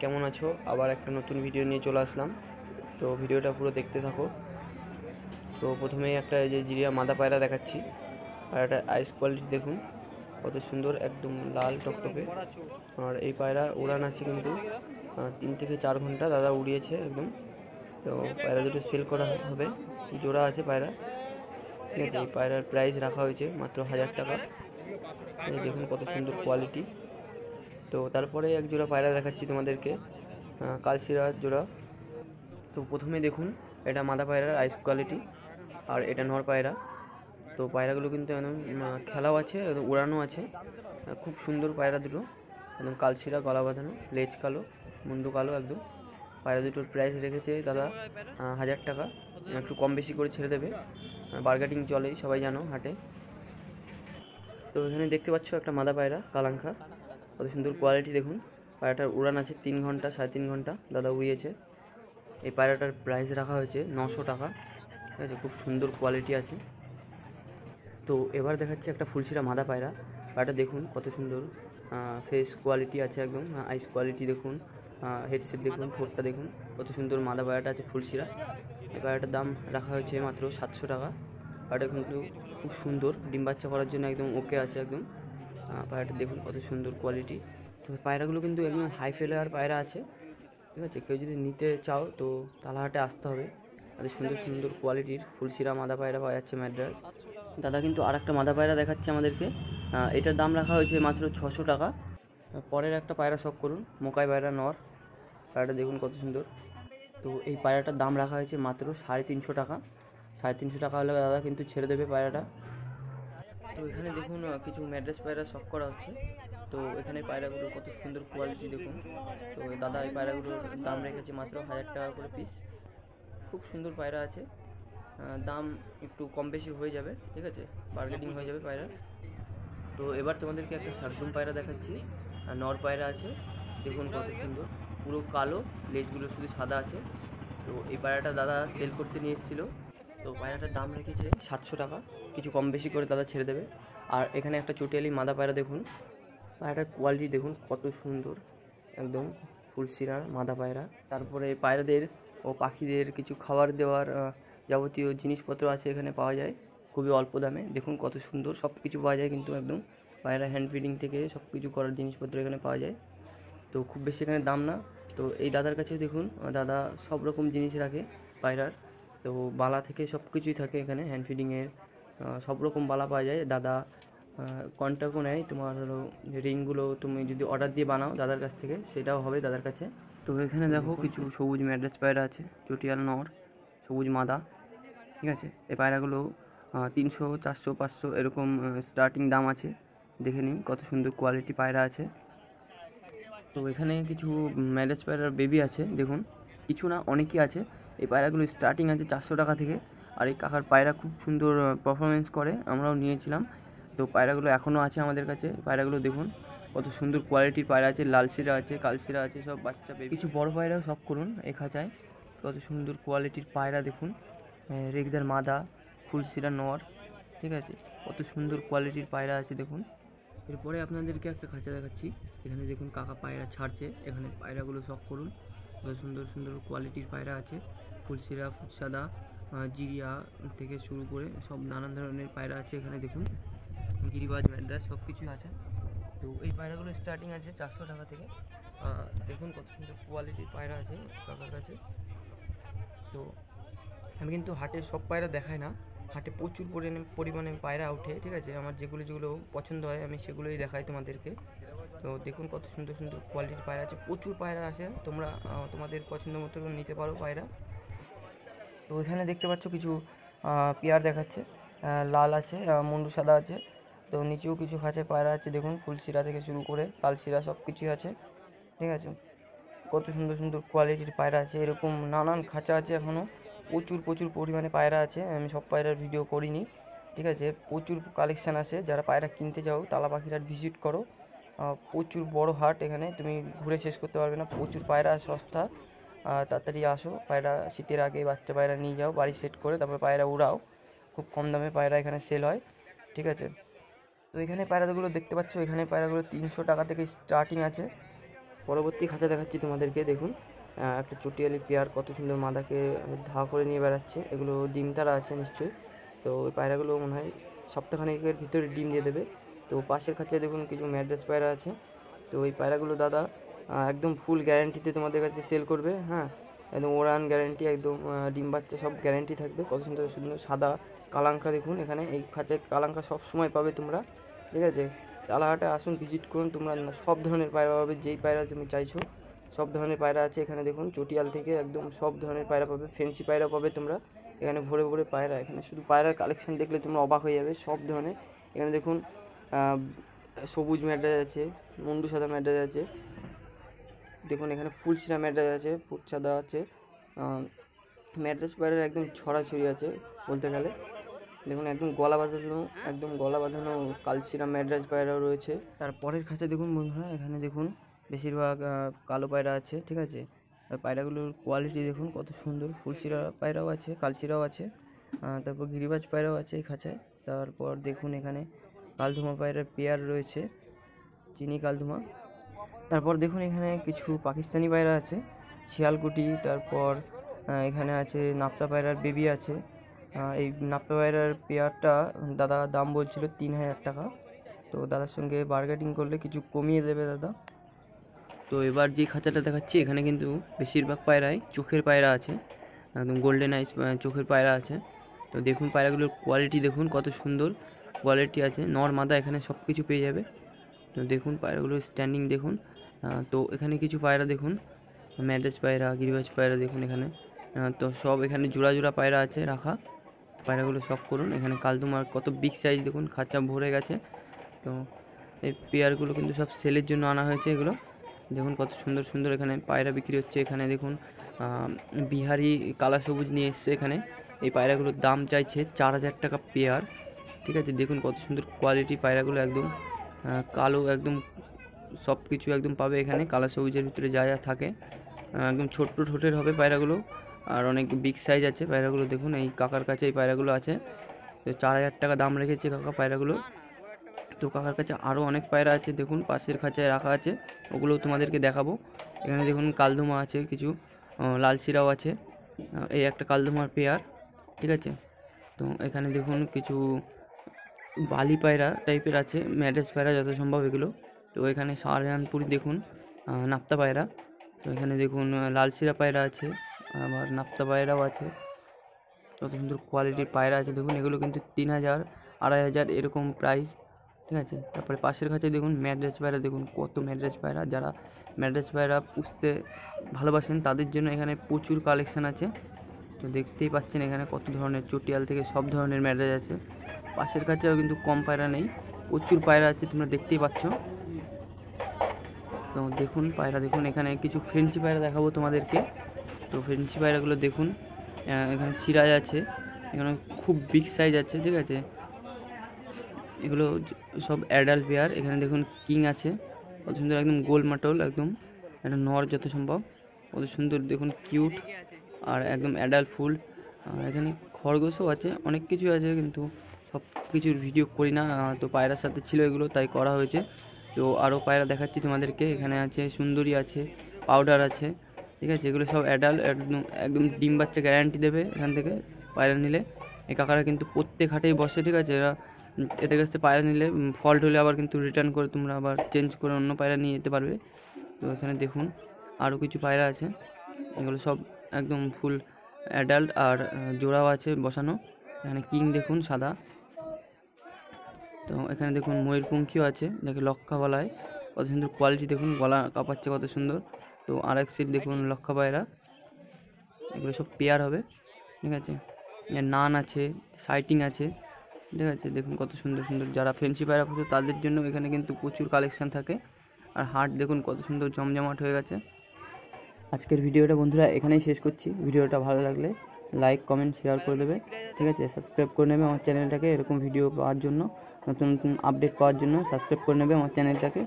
কেমন আছো? আবার একটা নতুন ভিডিও নিয়ে চলে আসলাম। তো ভিডিওটা পুরো দেখতে থাকো। তো প্রথমেই একটা এই যে জিরিয়া মাদা পায়রা দেখাচ্ছি, আর একটা আইস কোয়ালিটি দেখুন কত সুন্দর, একদম লাল টকটকে। আর এই পায়রা উড়ান আছে কিন্তু 3 থেকে 4 ঘন্টা দাদা উড়িয়েছে একদম। তো পায়রা দুটো সেল করা হবে, জোড়া আছে পায়রা, ঠিক আছে। এই পায়রার প্রাইস রাখা হয়েছে মাত্র 1000 টাকা। এই দেখুন কত সুন্দর কোয়ালিটি। তো তারপরে এক জোড়া পায়রা দেখাচ্ছি তোমাদেরকে, কালশিরা জোড়া। তো প্রথমে দেখুন, এটা মাদা পায়রার আইস কোয়ালিটি, আর এটা নর পায়রা। তো পায়রাগুলো কিন্তু একদম খেলাও আছে, একদম উড়ানো আছে। খুব সুন্দর পায়রা দুটো, একদম কালশিরা, গলা বাঁধানো, লেজ কালো, মুন্ডু কালো একদম। পায়রা দুটোর প্রাইস রেখেছে দাদা 1000 টাকা। একটু কম বেশি করে ছেড়ে দেবে, বার্গেটিং চলেই, সবাই জানো হাটে। তো এখানে দেখতে পাচ্ছ একটা মাদা পায়রা কালাঙ্কা, কত সুন্দর কোয়ালিটি দেখুন। পায়রাটার উড়ান আছে 3 ঘন্টা, 3.5 ঘন্টা দাদা উড়িয়েছে। এই পায়রাটার প্রাইস রাখা হয়েছে 900 টাকা, ঠিক আছে। খুব সুন্দর কোয়ালিটি আছে। তো এবার দেখাচ্ছি একটা ফুলশিরা মাদা পায়রা। পায়রাটা দেখুন কত সুন্দর ফেস কোয়ালিটি আছে, একদম আইস কোয়ালিটি দেখুন, হেডসেট দেখুন, ঠোঁটটা দেখুন, কত সুন্দর মাদা পায়রাটা আছে ফুলশিরা। এই পায়রাটার দাম রাখা হয়েছে মাত্র 700 টাকা। পায়রাটা কিন্তু খুব সুন্দর, ডিম বাচ্চা করার জন্য একদম ওকে আছে একদম। পায়রাটা দেখুন কত সুন্দর কোয়ালিটি। তো পায়রাগুলো কিন্তু একদম হাই ফেলার পায়রা আছে, ঠিক আছে। কেউ যদি নিতে চাও তো তালাহাটে আসতে হবে। এত সুন্দর সুন্দর কোয়ালিটির ফুলশিরা মাদা পায়রা পাওয়া যাচ্ছে ম্যাড্রাস। দাদা কিন্তু আর একটা মাদা পায়রা দেখাচ্ছে আমাদেরকে, এটার দাম রাখা হয়েছে মাত্র 600 টাকা। পরের একটা পায়রা শখ করুন, মোকাই পায়রা নর। পায়রাটা দেখুন কত সুন্দর। তো এই পায়রাটার দাম রাখা হয়েছে মাত্র 350 টাকা। 350 টাকা হলে দাদা কিন্তু ছেড়ে দেবে পায়রাটা। তো এখানে দেখুন কিছু ম্যাড্রাস পায়রা শখ করা হচ্ছে। তো এখানে পায়রাগুলোর কত সুন্দর কোয়ালিটি দেখুন। তো দাদা এই পায়রাগুলোর দাম রেখেছে মাত্র 1000 টাকা করে পিস। খুব সুন্দর পায়রা আছে, দাম একটু কম বেশি হয়ে যাবে, ঠিক আছে, বার্গেটিং হয়ে যাবে পায়রা। তো এবার তোমাদেরকে একটা শাকদুম পায়রা দেখাচ্ছি, নর পায়রা আছে, দেখুন কত সুন্দর, পুরো কালো, লেজগুলো শুধু সাদা আছে। তো এই পায়রাটা দাদা সেল করতে নিয়ে এসেছিলো। তো পায়রাটার দাম রেখেছে 700 টাকা, কিছু কম বেশি করে দাদা ছেড়ে দেবে। আর এখানে একটা চটিয়ালি মাদা পায়রা দেখুন, পায়রাটার কোয়ালিটি দেখুন কত সুন্দর, একদম ফুলশিরার মাদা পায়রা। তারপরে পায়রাদের ও পাখিদের কিছু খাবার দেওয়ার যাবতীয় জিনিসপত্র আছে, এখানে পাওয়া যায় খুবই অল্প দামে। দেখুন কত সুন্দর, সব কিছু পাওয়া যায় কিন্তু একদম। পায়রা হ্যান্ড ফিডিং থেকে সব কিছু করার জিনিসপত্র এখানে পাওয়া যায়। তো খুব বেশি এখানে দাম না। তো এই দাদার কাছে দেখুন, দাদা সব রকম জিনিস রাখে পায়রার। তো বালা থেকে সব কিছুই থাকে এখানে, হ্যান্ড ফিডিংয়ের সব রকম বালা পাওয়া যায়। দাদা কন্ট্যাক্টও নেয়, তোমার হলো রিংগুলো তুমি যদি অর্ডার দিয়ে বানাও দাদার কাছ থেকে, সেটাও হবে দাদার কাছে। তো এখানে দেখো কিছু সবুজ ম্যাড্রাস পায়রা আছে, চটিয়াল নর, সবুজ মাদা, ঠিক আছে। এই পায়রাগুলো 300, 400, 500 এরকম স্টার্টিং দাম আছে। দেখে নিন কত সুন্দর কোয়ালিটি পায়রা আছে। তো এখানে কিছু ম্যাড্রাস পায়রার বেবি আছে, দেখুন কিছু না অনেকই আছে। এই পায়রাগুলো স্টার্টিং আছে 400 টাকা থেকে। আর এই কাকার পায়রা খুব সুন্দর পারফরমেন্স করে, আমরাও নিয়েছিলাম। তো পায়রাগুলো এখনও আছে আমাদের কাছে। পায়রাগুলো দেখুন কত সুন্দর কোয়ালিটির পায়রা আছে, লালশিরা আছে, কালশিরা আছে, সব বাচ্চা বেবি। কিছু বড় পায়রাও শখ করুন এই খাঁচায়, কত সুন্দর কোয়ালিটির পায়রা দেখুন। রেগদার মাদা, ফুলশিরা নর, ঠিক আছে, কত সুন্দর কোয়ালিটির পায়রা আছে দেখুন। এরপরে আপনাদেরকে একটা খাঁচা দেখাচ্ছি, এখানে দেখুন কাকা পায়রা ছাড়ছে। এখানে পায়রাগুলো শখ করুন, কত সুন্দর সুন্দর কোয়ালিটির পায়রা আছে। ফুলশিরা, ফুটসাদা, জিরিয়া থেকে শুরু করে সব নানান ধরনের পায়রা আছে এখানে দেখুন। গিরিবাজ, ম্যাড্রাস সব কিছুই আছে। তো এই পায়রাগুলো স্টার্টিং আছে 400 টাকা থেকে। দেখুন কত সুন্দর কোয়ালিটির পায়রা আছে কাকার কাছে। তো আমি কিন্তু হাটের সব পায়রা দেখাই না, হাটে প্রচুর পরিমাণে পায়রা ওঠে, ঠিক আছে। আমার যেগুলো পছন্দ হয় আমি সেগুলোই দেখাই তোমাদেরকে। তো দেখুন কত সুন্দর সুন্দর কোয়ালিটির পায়রা আছে, প্রচুর পায়রা আছে, তোমরা তোমাদের পছন্দ মতো নিতে পারো পায়রা। তো এখানে দেখতে পাচ্ছ কিছু পেয়ার দেখাচ্ছে, লাল আছে, মুন্ডু সাদা আছে। তো নিচেও কিছু খাঁচায় পায়রা আছে, দেখুন ফুলশিরা থেকে শুরু করে কালশিরা সব কিছুই আছে, ঠিক আছে। কত সুন্দর সুন্দর কোয়ালিটির পায়রা আছে, এরকম নানান খাঁচা আছে এখনও। প্রচুর পরিমাণে পায়রা আছে, আমি সব পায়রার ভিডিও করিনি, ঠিক আছে। প্রচুর কালেকশান আছে, যারা পায়রা কিনতে যাও তালা পাখির হাট ভিজিট করো। প্রচুর বড় হাট, এখানে তুমি ঘুরে শেষ করতে পারবে না। প্রচুর পায়রা সস্তা, তাড়াতাড়ি আসো, পায়রা শীতের আগে বাচ্চা পায়রা নিয়ে যাও, বাড়ি সেট করে তারপরে পায়রা উড়াও। খুব কম দামে পায়রা এখানে সেল হয়, ঠিক আছে। তো এখানে পায়রাগুলো দেখতে পাচ্ছ, এখানে পায়রাগুলো 300 টাকা থেকে স্টার্টিং আছে, পরবর্তী খাঁচা দেখাচ্ছি তোমাদেরকে। দেখুন একটা চটিয়ালি পেয়ার কত সুন্দর মাদাকে ধা করে নিয়ে বেড়াচ্ছে। এগুলো ডিম তারা আছে নিশ্চয়ই। তো ওই পায়রাগুলো মনে হয় সপ্তাহখানেকের ভিতরে ডিম দিয়ে দেবে। তো পাশের খাঁচায় দেখুন কিছু ম্যাড্রাস পায়রা আছে। তো এই পায়রাগুলো দাদা একদম ফুল গ্যারান্টিতে তোমাদের কাছে সেল করবে। হ্যাঁ, একদম ওড়ান গ্যারান্টি, একদম ডিম বাচ্চা সব গ্যারান্টি থাকবে। কত সুন্দর সুন্দর সাদা কালাঙ্কা দেখুন। এখানে এই খাঁচায় কালাঙ্কা সব সময় পাবে তোমরা, ঠিক আছে। তালাহাটে আসুন, ভিজিট করুন, তোমরা সব ধরনের পায়রা পাবে, যেই পায়রা তুমি চাইছো সব ধরনের পায়রা আছে এখানে। দেখুন চটিয়াল থেকে একদম সব ধরনের পায়রা পাবে, ফেন্সি পায়রা পাবে তোমরা এখানে। ভরে ভরে পায়রা, এখানে শুধু পায়রার কালেকশন দেখলে তোমরা অবাক হয়ে যাবে সব ধরনের। এখানে দেখুন সবুজ ম্যাড্রাস আছে, মুন্ডু সাদা ম্যাড্রাস আছে। দেখুন এখানে ফুলশিরা ম্যাড্রাস আছে, ফুট সাদা আছে। ম্যাড্রাস পায়রার একদম ছড়াছড়ি আছে বলতে গেলে। দেখুন একদম গলা বাঁধানো কালশিরা ম্যাড্রাস পায়রাও রয়েছে। তারপরের খাঁচা দেখুন বন্ধুরা, এখানে দেখুন বেশিরভাগ কালো পায়রা আছে, ঠিক আছে। আর পায়রাগুলোর কোয়ালিটি দেখুন কত সুন্দর। ফুলশিরা পায়রাও আছে, কালশিরাও আছে, তারপর গিরিবাজ পায়রাও আছে এই খাঁচায়। তারপর দেখুন এখানে কালধুমা পায়রার পেয়ার রয়েছে, চিনি কালধুমা। তারপর দেখুন এখানে কিছু পাকিস্তানি পায়রা আছে, শিয়ালকুটি। তারপর এখানে আছে নাপ্তা পায়রার বেবি আছে। এই নাপ্তা পায়রার পেয়ারটা দাদা দাম বলছিল 3000 টাকা। তো দাদার সঙ্গে বার্গেটিং করলে কিছু কমিয়ে দেবে দাদা। তো এবার যে খাঁচাটা দেখাচ্ছি এখানে কিন্তু বেশিরভাগ পায়রাই চোখের পায়রা আছে, একদম গোল্ডেন আইস চোখের পায়রা আছে। তো দেখুন পায়রাগুলোর কোয়ালিটি দেখুন কত সুন্দর কোয়ালিটি আছে, নর মাদা এখানে সব কিছু পেয়ে যাবে। তো দেখুন পায়রাগুলোর স্ট্যান্ডিং দেখুন। তো এখানে কিছু পায়রা দেখুন, ম্যাড্রাস পায়রা, গিরিবাজ পায়রা দেখুন এখানে। তো সব এখানে জোড়া জোড়া পায়রা আছে রাখা, পায়রাগুলো সব করুন। এখানে কালদুমার কত বিগ সাইজ দেখুন, খাঁচা ভরে গেছে। তো এই পেয়ারগুলো কিন্তু সব সেলের জন্য আনা হয়েছে। এগুলো দেখুন কত সুন্দর সুন্দর এখানে পায়রা বিক্রি হচ্ছে। এখানে দেখুন বিহারি কালা সবুজ নিয়ে এসছে এখানে। এই পায়রাগুলোর দাম চাইছে 4000 টাকা পেয়ার, ঠিক আছে। দেখুন কত সুন্দর কোয়ালিটি পায়রাগুলো, একদম কালো, একদম সব কিছু একদম পাবে এখানে। কালা সবুজের ভিতরে যা যা থাকে, একদম ছোট্ট ঠোঁটের হবে পায়রাগুলো, আর অনেক বিগ সাইজ আছে পায়রাগুলো। দেখুন এই কাকার কাছে এই পায়রাগুলো আছে। তো 4000 টাকা দাম রেখেছে কাকা পায়রাগুলো। তো কাকার কাছে আরও অনেক পায়রা আছে, দেখুন পাশের খাঁচায় রাখা আছে, ওগুলোও তোমাদেরকে দেখাবো। এখানে দেখুন কালদুমা আছে, কিছু লাল শিরাও আছে। এই একটা কালদুমার পেয়ার, ঠিক আছে। তো এখানে দেখুন কিছু বালি পায়রা টাইপের আছে, ম্যাড্রাস পায়রা যত সম্ভব এগুলো। তো এখানে শাহজাহানপুরি দেখুন নাপ্তা পায়রা। তো এখানে দেখুন লাল শিরা পায়রা আছে, আবার নাপ্তা পায়রাও আছে। কত সুন্দর কোয়ালিটির পায়রা আছে দেখুন। এগুলো কিন্তু 3000, 2500 এরকম প্রাইস, ঠিক আছে। তারপরে পাশের কাছে দেখুন ম্যাড্রাস পায়রা, দেখুন কত ম্যাড্রাস পায়রা। যারা ম্যাড্রাস পায়রা পুষতে ভালোবাসেন তাদের জন্য এখানে প্রচুর কালেকশান আছে। তো দেখতেই পাচ্ছেন এখানে কত ধরনের চটিয়াল থেকে সব ধরনের ম্যাড্রাস আছে। পাশের কাছেও কিন্তু কম পায়রা নেই, প্রচুর পায়রা আছে, তোমরা দেখতেই পাচ্ছ। তো দেখুন পায়রা দেখুন, এখানে কিছু ফেন্সি পায়রা দেখাবো তোমাদেরকে। তো ফেন্সি পায়রাগুলো দেখুন, এখানে সিরাজ আছে, এখানে খুব বিগ সাইজ আছে, ঠিক আছে। এগুলো সব অ্যাডাল্ট পেয়ার। এখানে দেখুন কিং আছে, কত সুন্দর, একদম গোল মাটল, একদম একটা নর যত সম্ভব, কত সুন্দর দেখুন কিউট, আর একদম অ্যাডাল্ট ফুল। এখানে খরগোশও আছে, অনেক কিছু আছে, কিন্তু সব কিছুর ভিডিও করি না। তো পায়রার সাথে ছিল এগুলো, তাই করা হয়েছে। তো আরও পায়রা দেখাচ্ছি তোমাদেরকে। এখানে আছে সুন্দরী আছে, পাউডার আছে, ঠিক আছে। এগুলো সব অ্যাডাল্ট, একদম ডিম বাচ্চা গ্যারান্টি দেবে এখান থেকে পায়রা নিলে। এই কাকারা কিন্তু প্রত্যেক হাটেই বসে, ঠিক আছে। এরা এদের কাছ থেকে পায়রা নিলে ফল্ট হলে আবার কিন্তু রিটার্ন করে তোমরা আবার চেঞ্জ করে অন্য পায়রা নিয়ে যেতে পারবে। তো এখানে দেখুন আরও কিছু পায়রা আছে, এগুলো সব একদম ফুল অ্যাডাল্ট, আর জোড়াও আছে বসানো। এখানে কিং দেখুন সাদা। তো এখানে দেখুন ময়ূরপঙ্খীও আছে, যাকে লক্ষা বলা হয়। কত সুন্দর কোয়ালিটি দেখুন, গলা কাঁপাচ্ছে কত সুন্দর। তো আর এক সিট দেখুন লক্ষা পায়রা, এগুলো সব পেয়ার হবে, ঠিক আছে। নান আছে, সাইটিং আছে, ঠিক আছে। দেখুন কত সুন্দর সুন্দর, যারা ফেন্সি পায়রা পুষে তাদের জন্য এখানে কিন্তু প্রচুর কালেকশান থাকে। আর হাট দেখুন কত সুন্দর জমজমাট হয়ে গেছে। আজকের ভিডিওটা বন্ধুরা এখানেই শেষ করছি। ভিডিওটা ভালো লাগলে লাইক, কমেন্ট, শেয়ার করে দেবে, ঠিক আছে। সাবস্ক্রাইব করে নেবে আমার চ্যানেলটাকে, এরকম ভিডিও পাওয়ার জন্য, নতুন নতুন আপডেট পাওয়ার জন্য সাবস্ক্রাইব করে নেবে আমার চ্যানেলটাকে।